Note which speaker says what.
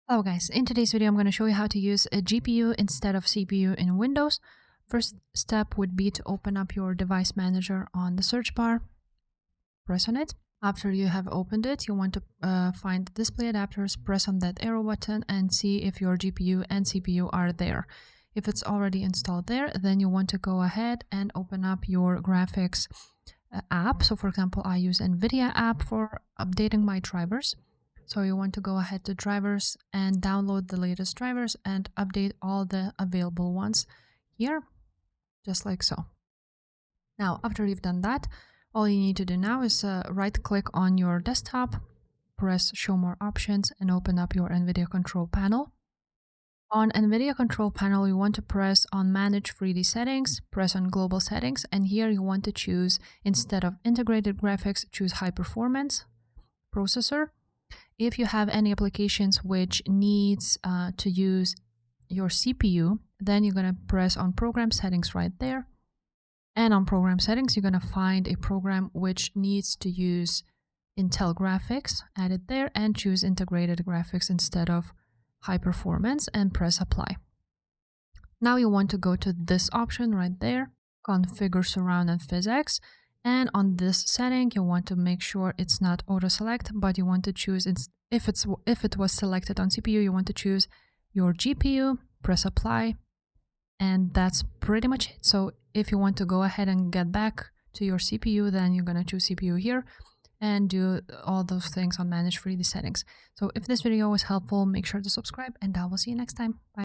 Speaker 1: Hello guys, in today's video I'm going to show you how to use a GPU instead of CPU in Windows. First step would be to open up your device manager on the search bar, press on it. After you have opened it, you want to find display adapters, press on that arrow button and see if your GPU and CPU are there. If it's already installed there, then you want to go ahead and open up your graphics app. So for example, I use NVIDIA app for updating my drivers. So you want to go ahead to drivers and download the latest drivers and update all the available ones here, just like so. Now, after you've done that, all you need to do now is right click on your desktop, press show more options and open up your NVIDIA control panel. On NVIDIA control panel, you want to press on manage 3D settings, press on global settings, and here you want to choose, instead of integrated graphics, choose high performance processor. If you have any applications which needs to use your CPU, then you're going to press on program settings right there. And on program settings, you're going to find a program which needs to use Intel graphics, add it there and choose integrated graphics instead of high performance and press apply. Now you want to go to this option right there, configure surround and PhysX. And on this setting, you want to make sure it's not auto select, but you want to choose, if it was selected on CPU, you want to choose your GPU, press apply, and that's pretty much it. So if you want to go ahead and get back to your CPU, then you're going to choose CPU here and do all those things on manage 3D settings. So if this video was helpful, make sure to subscribe and I will see you next time. Bye.